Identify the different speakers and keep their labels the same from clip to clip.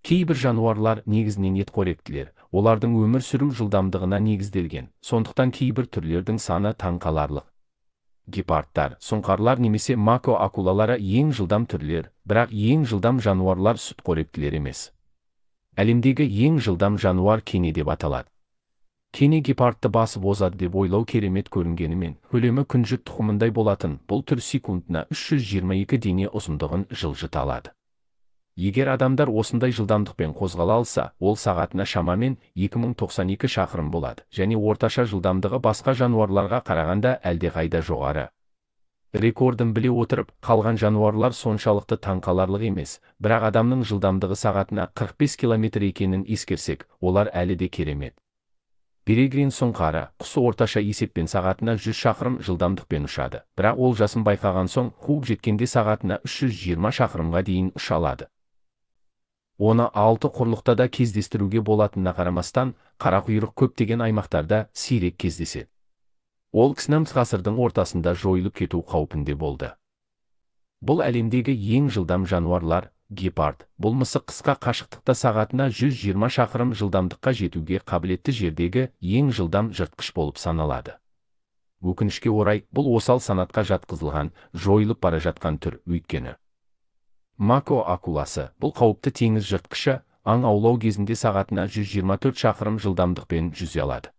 Speaker 1: Кейбір жануарлар негізінен етқоректілер, олардың өмір сүру жылдамдығына негізделген, сондықтан кейбір түрлердің саны таңқаларлық. Гепардтар, сұңқарлар немесе мако акулалары ең жылдам түрлер, бірақ ең жылдам жануарлар сүтқоректілер емес. Әлемдегі ең жылдам жануар кене деп аталады. Кене гепардты басып озады деп ойлау керемет көрінгенімен, көлемі күнжіт тұқымындай болатын, бұл түр секундына 322 дене ұзындығын жылжыта алады. Егер адамдар осындай жылдамдықпен қозғала алса, ол сағатына шамамен 2092 шақырым болады, және орташа жылдамдығы басқа жануарларға қарағанда әлдеқайда жоғары. Рекордын біле отырып, қалған жануарлар соншалықты таңқаларлық емес, бірақ адамның жылдамдығы сағатына 45 км екенін ескерсек, олар әлі де керемет. Перегрин сұңқары, құсы орташа есеппен сағатына 100 шақырым жылдамдықпен ұшады, бірақ ол жасын байқаған соң, қуып жеткенде сағатына 320 шақырымға дейін ұша алады. Оны 6 құрлықта да кездестіруге болатынына қарамастан, қарақұйрық көптеген аймақтарда сирек кездеседі. Ол 20 ғасырдың ортасында жойылып кету қаупінде болды. Бұл әлемдегі ең жылдам жануарлар. Гепард, бұл мысық қысқа қашықтықта сағатына 120 шақырым жылдамдыққа жетуге қабілетті жердегі ең жылдам жыртқыш болып саналады. Өкінішке орай, бұл осал санатқа жатқызылған, жойылып бара жатқан түр, өйткені мако акуласы, бұл қауіпті теңіз жыртқышы, аң аулау кезінде сағатына 124 шақырым жылдамдықпен жүзе алады.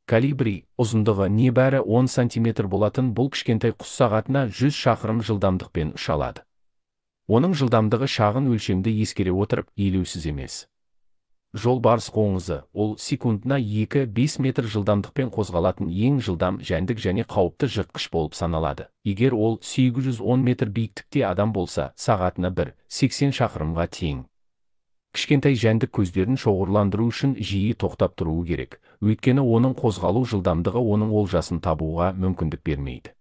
Speaker 1: Калибри, ұзындығы небәрі 10 см болатын бұл кішкентай құс сағатына 100 шақырым жылдамдықпен ұша алады. Оның жылдамдығы шағын өлшемді ескере отырып, елеусіз емес. Жолбарыс қоңызы, ол секундына 2-5 метр жылдамдықпен қозғалатын ең жылдам жәндік және қауіпті жыртқыш болып саналады. Егер ол 810 метр биіктікте адам болса, сағатына 1-80 шақырымға тең. Кішкентай жәндік көздерін шоғырландыру үшін жиі тоқтап тұруы керек, өйткені оның қозғалу жылдамдығы оның олжасын табуға мүмкіндік бермейді.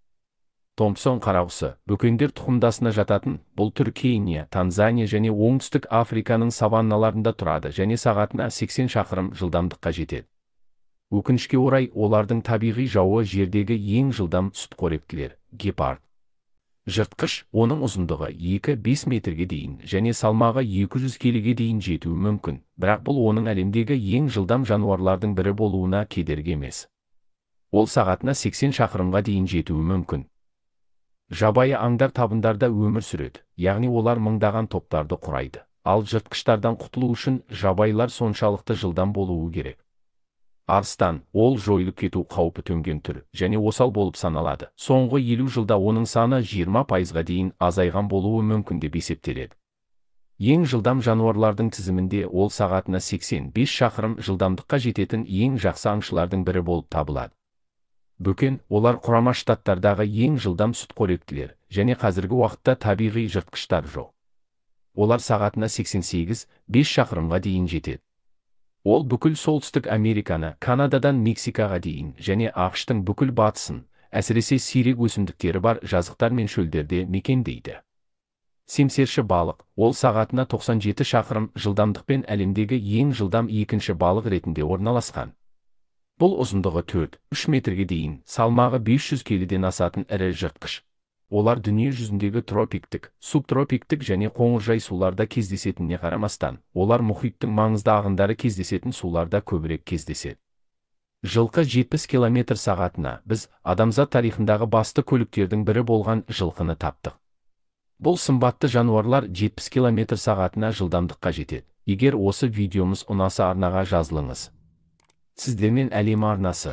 Speaker 1: Томпсон қарақұсы, бөкендер тұқымдасына жататын, бұл түр Кения, Танзания және оңтүстік Африканың саванналарында тұрады және сағатына 80 шақырым жылдамдыққа жетеді. Өкінішке орай, олардың табиғи жауы жердегі ең жылдам сүтқоректілер, гепард. Жыртқыш, оның ұзындығы 2-5 метрге дейін және салмағы 200 келіге дейін жетуі мүмкін, бірақ бұл оның әлемдегі ең жылдам жануарлардың бірі болуына кедергі емес. Ол сағатына 80 шақырымға дейін жетуі мүмкін. Жабайы аңдар табындарда өмір сүреді, яғни олар мыңдаған топтарды құрайды. Ал жыртқыштардан құтылу үшін жабайылар соншалықты жылдам болуы керек. Арыстан, ол жойылып кету қаупі төнген түр, және осал болып саналады. Соңғы 50 жылда оның саны 20%-ға дейін азайған болуы мүмкін деп есептеледі. Ең жылдам жануарлардың тізімінде ол сағатына 85 шақырым жылдамдыққа жететін ең жақсы аңшылардың бірі болып табылады. Бөкен, олар Құрама Штаттардағы ең жылдам сүтқоректілер, және қазіргі уақытта табиғи жыртқыштар жоқ. Олар сағатына 88-5 шақырымға дейін жетеді. Ол бүкіл солтүстік Американы, Канададан Мексикаға дейін, және ақш-тың бүкіл батысын, әсіресе сирек өсімдіктері бар жазықтар мен шөлдерде мекендейді. Семсерші балық, ол сағатына 97 шақырым жылдамдықпен әлемдегі ең жылдам екінші балық ретінде орналасқан. Бұл ұзындығы 4-3 метрге дейін, салмағы 500 келіден асатын ірі жыртқыш. Олар дүние жүзіндегі тропиктік, субтропиктік және қоңыржай суларда кездесетініне қарамастан, олар мұхиттың маңызды ағындары кездесетін суларда көбірек кездеседі. Жылқы 70 км сағатына, біз адамзат тарихындағы басты көліктердің бірі болған жылқыны таптық. Бұл сымбатты жануарлар 70 км сағатына жылдамдыққа жетеді. Егер осы видеомыз ұнаса арнаға жазылыңыз. Сіздермен әлем арнасы.